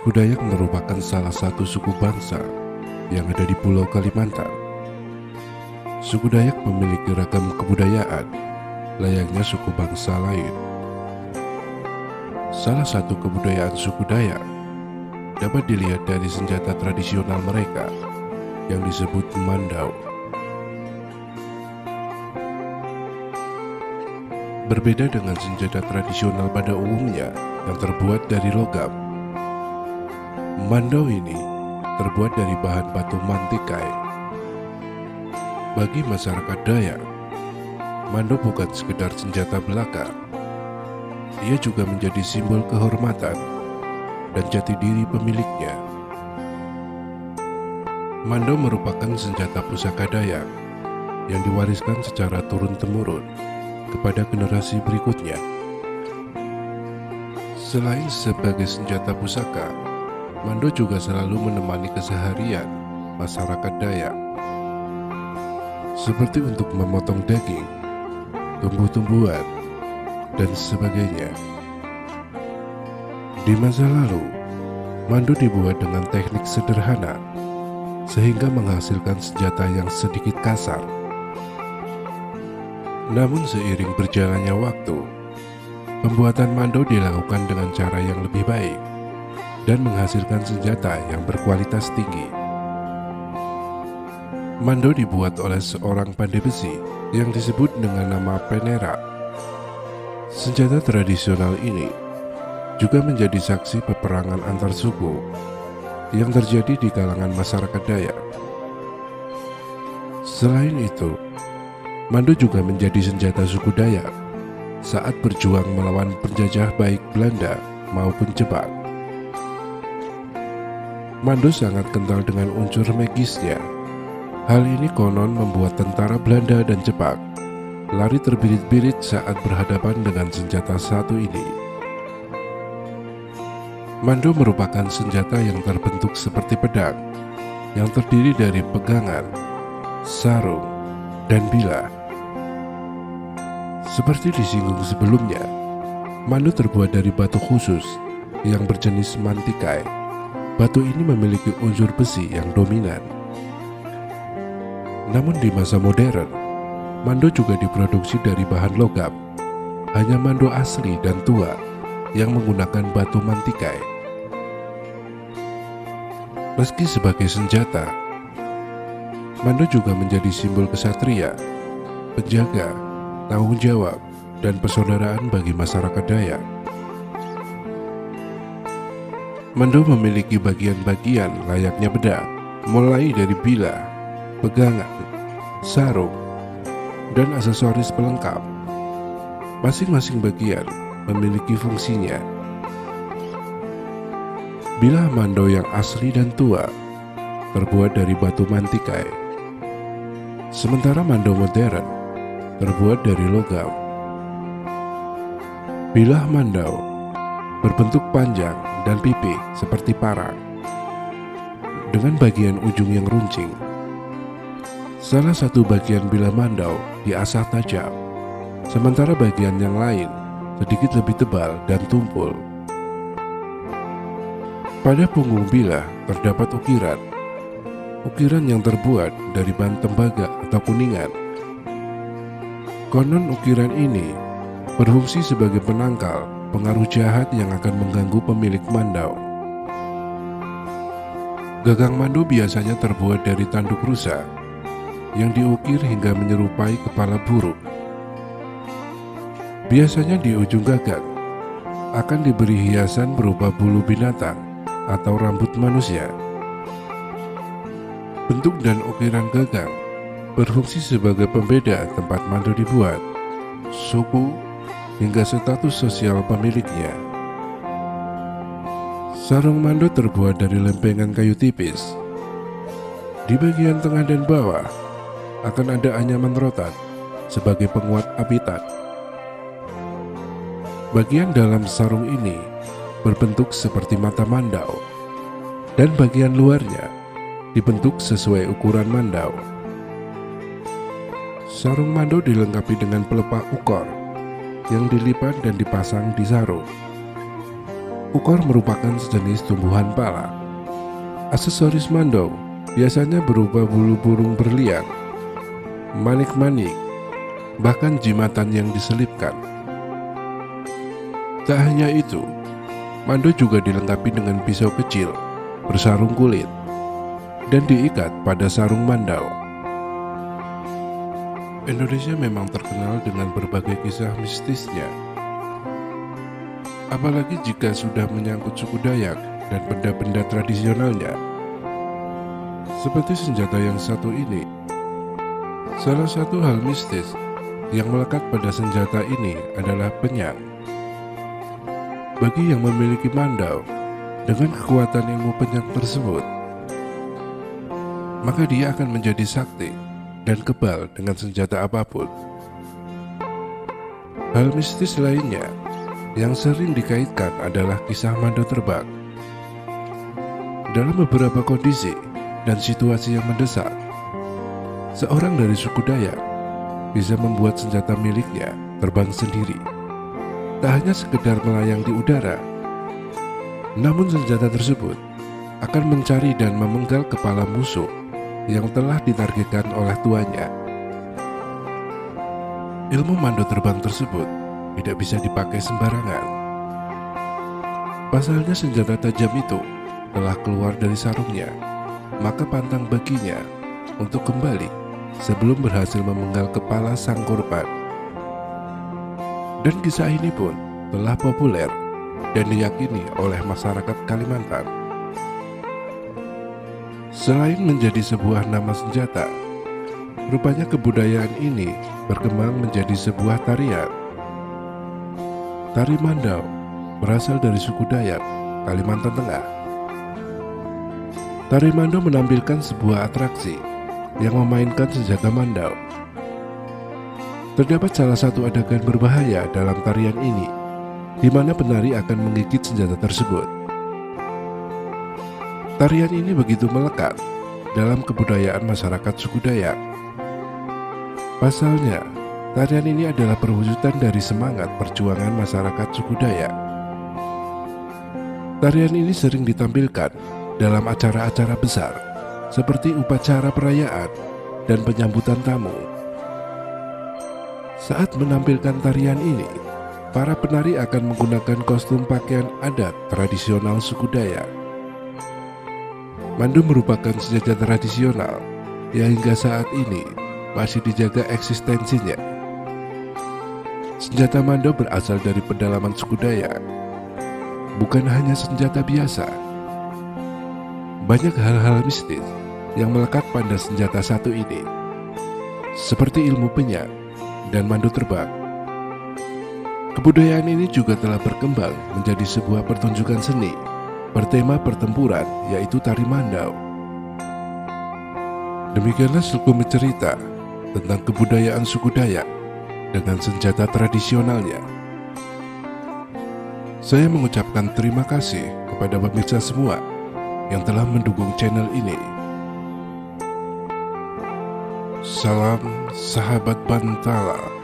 Suku Dayak merupakan salah satu suku bangsa yang ada di Pulau Kalimantan. Suku Dayak memiliki ragam kebudayaan layaknya suku bangsa lain. Salah satu kebudayaan suku Dayak dapat dilihat dari senjata tradisional mereka yang disebut mandau. Berbeda dengan senjata tradisional pada umumnya yang terbuat dari logam, mandau ini terbuat dari bahan batu mantikai. Bagi masyarakat Dayak, mandau bukan sekedar senjata belaka. Ia juga menjadi simbol kehormatan dan jati diri pemiliknya. Mandau merupakan senjata pusaka Dayak yang diwariskan secara turun-temurun kepada generasi berikutnya. Selain sebagai senjata pusaka, mandau juga selalu menemani keseharian masyarakat Dayak, seperti untuk memotong daging, tumbuh-tumbuhan, dan sebagainya. Di masa lalu, mandau dibuat dengan teknik sederhana, sehingga menghasilkan senjata yang sedikit kasar. Namun seiring berjalannya waktu, pembuatan mandau dilakukan dengan cara yang lebih baik dan menghasilkan senjata yang berkualitas tinggi. Mandau dibuat oleh seorang pandai besi yang disebut dengan nama Penera. Senjata tradisional ini juga menjadi saksi peperangan antar suku yang terjadi di kalangan masyarakat Dayak. Selain itu, mandau juga menjadi senjata suku Dayak saat berjuang melawan penjajah baik Belanda maupun Jepang. Mandau sangat kental dengan unsur magisnya. Hal ini konon membuat tentara Belanda dan Jepang lari terbirit-birit saat berhadapan dengan senjata satu ini. Mandau merupakan senjata yang terbentuk seperti pedang, yang terdiri dari pegangan, sarung, dan bilah. Seperti disinggung sebelumnya, mandau terbuat dari batu khusus yang berjenis mantikai. Batu ini memiliki unsur besi yang dominan. Namun di masa modern, mandau juga diproduksi dari bahan logam. Hanya mandau asli dan tua yang menggunakan batu mantikai. Meski sebagai senjata, mandau juga menjadi simbol kesatria, penjaga, tanggung jawab, dan persaudaraan bagi masyarakat Dayak. Mandau memiliki bagian-bagian layaknya pedang, mulai dari bilah, pegangan, sarung, dan aksesoris pelengkap. Masing-masing bagian memiliki fungsinya. Bilah mandau yang asli dan tua terbuat dari batu mantikai, sementara mandau modern terbuat dari logam. Bilah mandau berbentuk panjang dan pipih seperti parang, dengan bagian ujung yang runcing. Salah satu bagian bilah mandau diasah tajam, sementara bagian yang lain sedikit lebih tebal dan tumpul. Pada punggung bilah terdapat ukiran yang terbuat dari bahan tembaga atau kuningan. Konon ukiran ini berfungsi sebagai penangkal pengaruh jahat yang akan mengganggu pemilik mandau. Gagang mandau biasanya terbuat dari tanduk rusa yang diukir hingga menyerupai kepala burung. Biasanya di ujung gagang akan diberi hiasan berupa bulu binatang atau rambut manusia. Bentuk dan ukiran gagang berfungsi sebagai pembeda tempat mandau dibuat, suku, hingga status sosial pemiliknya. Sarung mandau terbuat dari lempengan kayu tipis. Di bagian tengah dan bawah akan ada anyaman rotan sebagai penguat apitan. Bagian dalam sarung ini berbentuk seperti mata mandau, dan bagian luarnya dibentuk sesuai ukuran mandau. Sarung mandau dilengkapi dengan pelepah ukor yang dilipat dan dipasang di sarung. Ukor merupakan sejenis tumbuhan pala. Aksesoris mandau biasanya berupa bulu burung berlian, manik-manik, bahkan jimatan yang diselipkan. Tak hanya itu, mandau juga dilengkapi dengan pisau kecil bersarung kulit dan diikat pada sarung mandau. Indonesia memang terkenal dengan berbagai kisah mistisnya. Apalagi jika sudah menyangkut suku Dayak dan benda-benda tradisionalnya. Seperti senjata yang satu ini. Salah satu hal mistis yang melekat pada senjata ini adalah penyang. Bagi yang memiliki mandau dengan kekuatan ilmu penyang tersebut, maka dia akan menjadi sakti dan kebal dengan senjata apapun. Hal mistis lainnya yang sering dikaitkan adalah kisah mandau terbang. Dalam beberapa kondisi dan situasi yang mendesak, seorang dari suku Dayak bisa membuat senjata miliknya terbang sendiri. Tak hanya sekedar melayang di udara, namun senjata tersebut akan mencari dan memenggal kepala musuh yang telah ditargetkan oleh tuannya. Ilmu mandau terbang tersebut tidak bisa dipakai sembarangan. Pasalnya senjata tajam itu telah keluar dari sarungnya, maka pantang baginya untuk kembali sebelum berhasil memenggal kepala sang korban. Dan kisah ini pun telah populer dan diyakini oleh masyarakat Kalimantan. Selain menjadi sebuah nama senjata, rupanya kebudayaan ini berkembang menjadi sebuah tarian. Tari mandau berasal dari suku Dayak, Kalimantan Tengah. Tari mandau menampilkan sebuah atraksi yang memainkan senjata mandau. Terdapat salah satu adegan berbahaya dalam tarian ini, di mana penari akan menggigit senjata tersebut. Tarian ini begitu melekat dalam kebudayaan masyarakat suku Dayak. Pasalnya, tarian ini adalah perwujudan dari semangat perjuangan masyarakat suku Dayak. Tarian ini sering ditampilkan dalam acara-acara besar, seperti upacara perayaan dan penyambutan tamu. Saat menampilkan tarian ini, para penari akan menggunakan kostum pakaian adat tradisional suku Dayak. Mandau merupakan senjata tradisional yang hingga saat ini masih dijaga eksistensinya. Senjata mandau berasal dari pedalaman suku Dayak, bukan hanya senjata biasa. Banyak hal-hal mistis yang melekat pada senjata satu ini, seperti ilmu penyang dan mandau terbang. Kebudayaan ini juga telah berkembang menjadi sebuah pertunjukan seni bertema pertempuran, yaitu tari mandau. Demikianlah sekelumit cerita tentang kebudayaan suku Dayak dengan senjata tradisionalnya. Saya mengucapkan terima kasih kepada pemirsa semua yang telah mendukung channel ini. Salam sahabat Bantala.